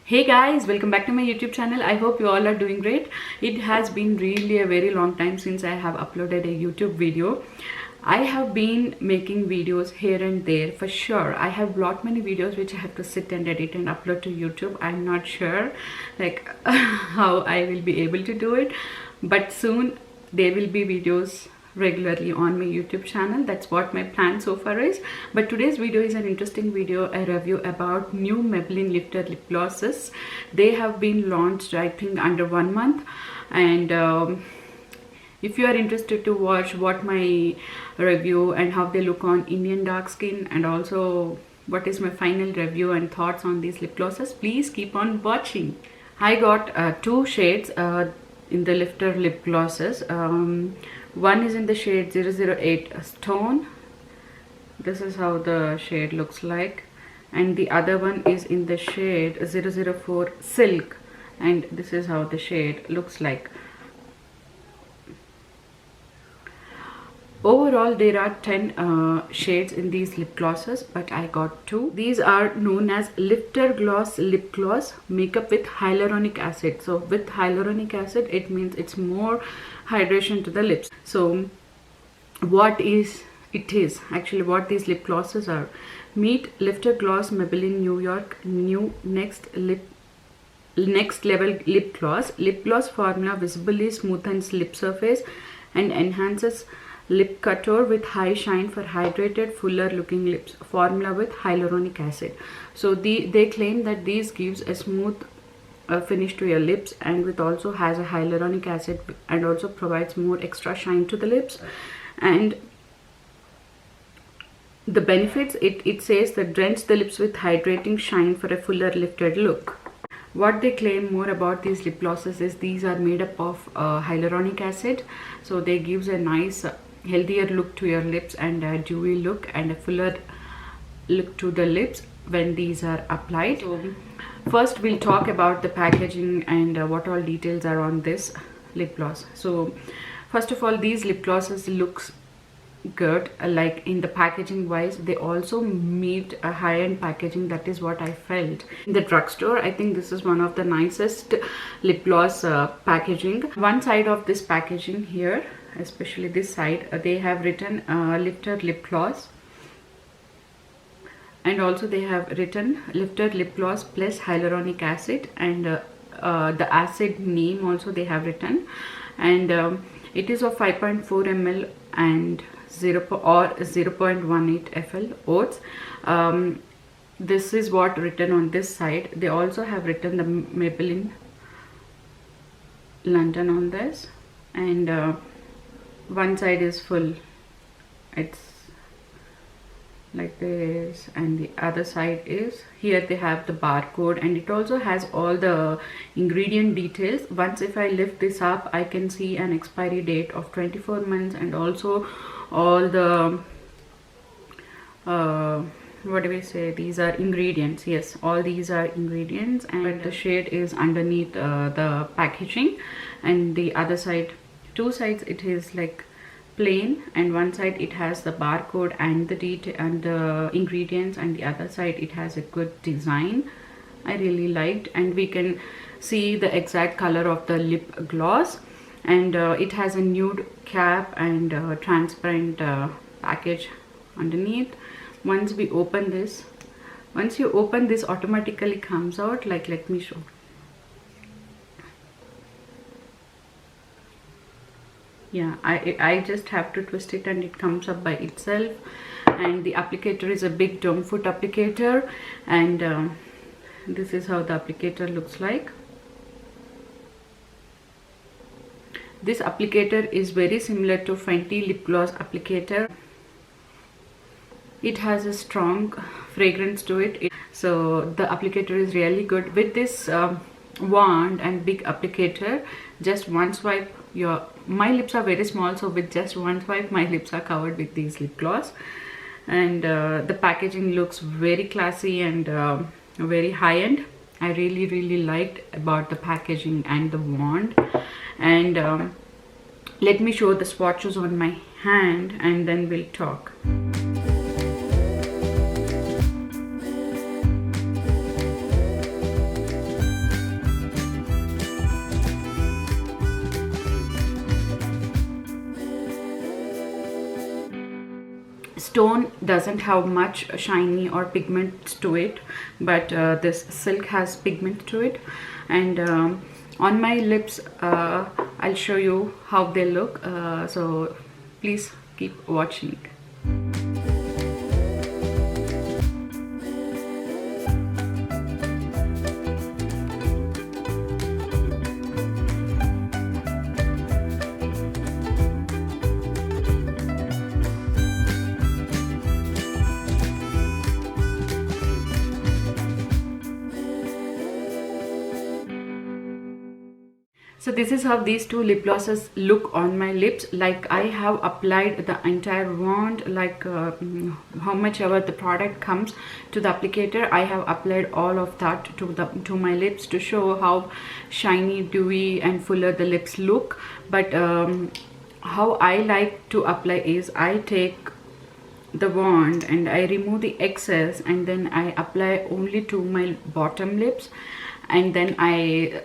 Hey guys, welcome back to my YouTube channel. I hope you all are doing great. It has been really a very long time since I have uploaded a YouTube video. I have been making videos here and there for sure. I have lot many videos which I have to sit and edit and upload to YouTube. I'm not sure like how I will be able to do it, but soon there will be videos regularly on my YouTube channel. That's what my plan so far is. But today's video is an interesting video, a review about new Maybelline Lifter lip glosses. They have been launched I think under 1 month, and if you are interested to watch what my review and how they look on Indian dark skin, and also what is my final review and thoughts on these lip glosses, please keep on watching. I got two shades in the Lifter lip glosses. One is in the shade 008 Stone. This is how the shade looks like. And the other one is in the shade 004 Silk. And this is how the shade looks like. Overall, there are 10 shades in these lip glosses, but I got two. These are known as Lifter Gloss Lip Gloss Makeup with Hyaluronic Acid. So with hyaluronic acid, it means it's more hydration to the lips. So what is actually what these lip glosses are? Meet Lifter Gloss Maybelline New York New Next Level Lip Gloss. Lip gloss formula visibly smoothens lip surface and enhances lip contour with high shine for hydrated, fuller looking lips. Formula with hyaluronic acid. So they claim that these gives a smooth finish to your lips, and it also has a hyaluronic acid and also provides more extra shine to the lips. And the benefits, it says that drench the lips with hydrating shine for a fuller lifted look. What they claim more about these lip glosses is these are made up of hyaluronic acid, so they gives a nice healthier look to your lips and a dewy look and a fuller look to the lips when these are applied. So first we'll talk about the packaging and what all details are on this lip gloss. So first of all, these lip glosses looks good, like in the packaging wise. They also made a high-end packaging. That is what I felt in the drugstore. I think this is one of the nicest lip gloss packaging. One side of this packaging here, especially this side, they have written Lifter lip gloss, and also they have written Lifter lip gloss plus hyaluronic acid, and the acid name also they have written, and it is of 5.4 ml and 0.18 fl oats. This is what written on this side. They also have written the Maybelline London on this, and one side is full, it's like this, and the other side is, here they have the barcode, and it also has all the ingredient details. Once if I lift this up, I can see an expiry date of 24 months, and also all the what do we say, these are ingredients. Yes, all these are ingredients, and the shade is underneath the packaging, and the other side, two sides, it is like plain, and one side it has the barcode and the detail and the ingredients, and the other side it has a good design. I really liked, and we can see the exact color of the lip gloss, and it has a nude cap and transparent package underneath. Once we open this, once you open this, automatically comes out, like, let me show. Yeah, I just have to twist it and it comes up by itself. And the applicator is a big dome foot applicator, and this is how the applicator looks like. This applicator is very similar to Fenty lip gloss applicator. It has a strong fragrance to it, so the applicator is really good. With this wand and big applicator, just one swipe, my lips are very small, so with just one swipe my lips are covered with these lip gloss. And the packaging looks very classy and very high-end. I really liked about the packaging and the wand. And let me show the swatches on my hand, and then we'll talk. stone doesn't have much shiny or pigment to it, but this silk has pigment to it. And on my lips, I'll show you how they look, so please keep watching. So this is how these two lip glosses look on my lips. Like I have applied the entire wand, like how much ever the product comes to the applicator, I have applied all of that to my lips to show how shiny, dewy and fuller the lips look. But how I like to apply is I take the wand and I remove the excess, and then I apply only to my bottom lips, and then I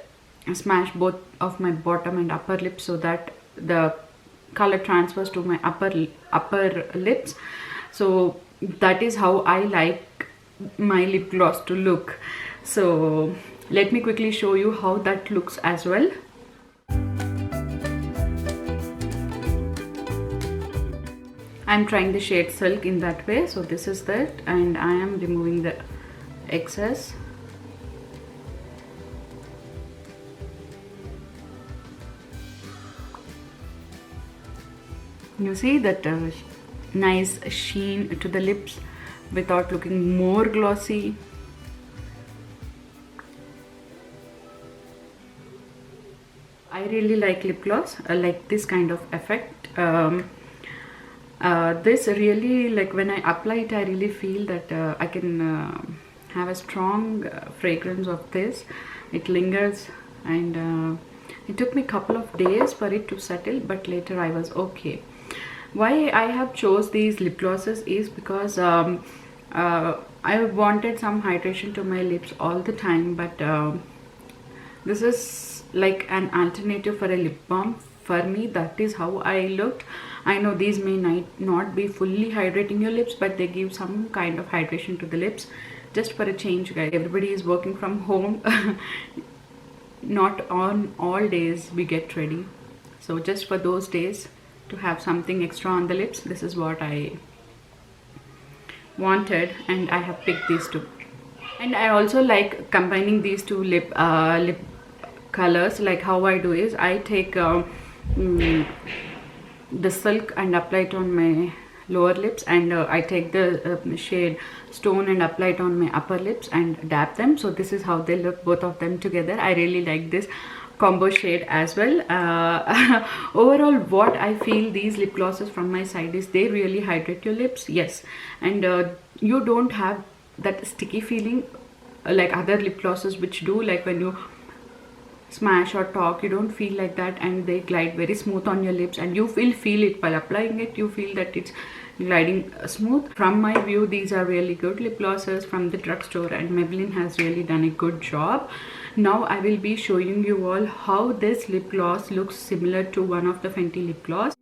smash both of my bottom and upper lips so that the color transfers to my upper lips. So that is how I like my lip gloss to look. So let me quickly show you how that looks as well. I'm trying the shade Silk in that way. So this is that, and I am removing the excess. You see that nice sheen to the lips without looking more glossy. I really like lip gloss, like this kind of effect. This really, like when I apply it, I really feel that I can have a strong fragrance of this. It lingers, and it took me a couple of days for it to settle, but later I was okay. Why I have chose these lip glosses is because I wanted some hydration to my lips all the time, but this is like an alternative for a lip balm. For me, that is how I looked. I know these may not be fully hydrating your lips, but they give some kind of hydration to the lips, just for a change, guys. Everybody is working from home. Not on all days we get ready, so just for those days to have something extra on the lips, this is what I wanted, and I have picked these two. And I also like combining these two lip colors. Like how I do is I take the Silk and apply it on my lower lips, and I take the shade Stone and apply it on my upper lips and dab them. So this is how they look, both of them together. I really like this combo shade as well. Overall, what I feel these lip glosses from my side is they really hydrate your lips, yes, and you don't have that sticky feeling like other lip glosses which do. Like when you smash or talk, you don't feel like that, and they glide very smooth on your lips, and you will feel it while applying it. You feel that it's gliding smooth. From my view, these are really good lip glosses from the drugstore, and Maybelline has really done a good job. Now I will be showing you all how this lip gloss looks similar to one of the Fenty lip gloss.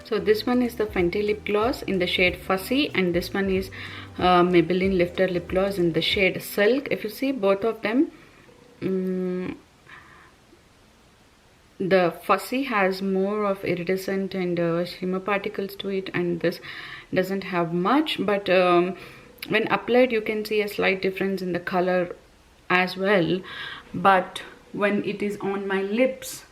So this one is the Fenty lip gloss in the shade Fussy, and this one is Maybelline Lifter lip gloss in the shade Silk. If you see both of them, the Fussy has more of iridescent and shimmer particles to it, and this doesn't have much, but when applied you can see a slight difference in the color as well. But when it is on my lips,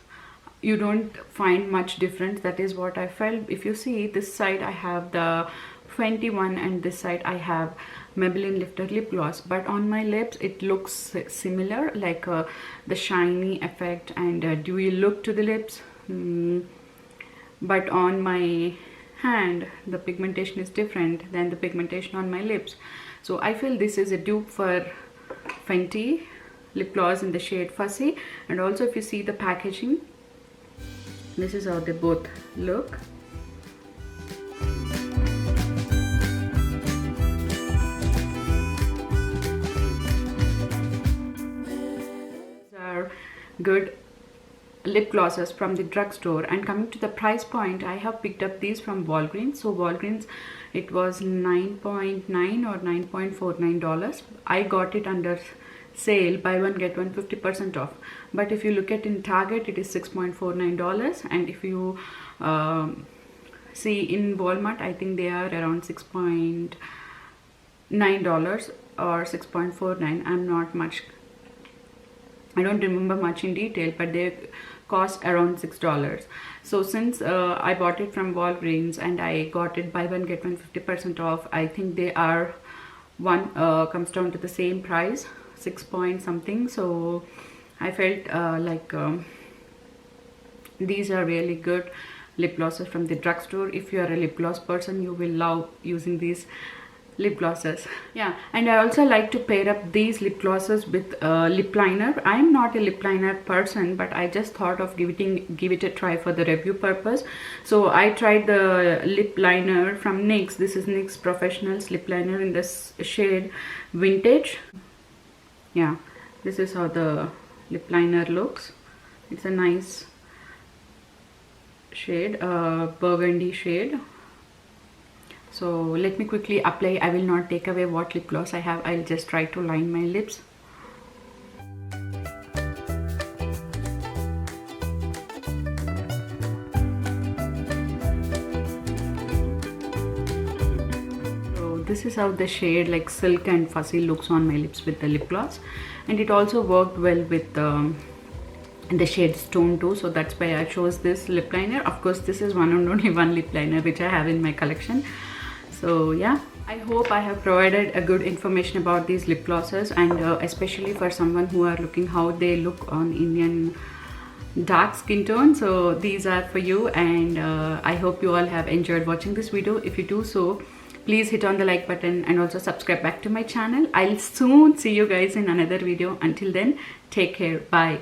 you don't find much difference. That is what I felt. If you see this side, I have the 21 and this side I have Maybelline Lifter lip gloss, but on my lips it looks similar, like the shiny effect and dewy look to the lips. But on my hand the pigmentation is different than the pigmentation on my lips. So I feel this is a dupe for Fenty lip gloss in the shade Fussy. And also if you see the packaging, this is how they both look. These are good lip glosses from the drugstore. And coming to the price point, I have picked up these from Walgreens. So Walgreens, it was $9.9 or $9.49. I got it under sale, buy one get one 50% off. But if you look at in Target, it is $6.49, and if you see in Walmart, I think they are around $6.9 or $6.49. I don't remember much in detail, but they cost around $6. So since I bought it from Walgreens and I got it buy one get one 50% off, I think they are comes down to the same price, 6 point something. So I felt like these are really good lip glosses from the drugstore. If you are a lip gloss person, you will love using these lip glosses. Yeah, and I also like to pair up these lip glosses with lip liner. I am not a lip liner person, but I just thought of give it a try for the review purpose. So I tried the lip liner from NYX. This is NYX Professionals lip liner in this shade Vintage. Yeah, this is how the lip liner looks. It's a nice shade, burgundy shade. So let me quickly apply. I will not take away what lip gloss I have. I'll just try to line my lips. So this is how the shade like Silk and Fussy looks on my lips with the lip gloss, and it also worked well with the shade Stone too. So that's why I chose this lip liner. Of course, this is one and only one lip liner which I have in my collection. So yeah, I hope I have provided a good information about these lip glosses, and especially for someone who are looking how they look on Indian dark skin tone. So these are for you, and I hope you all have enjoyed watching this video. If you do so, please hit on the like button and also subscribe back to my channel. I'll soon see you guys in another video. Until then, take care. Bye.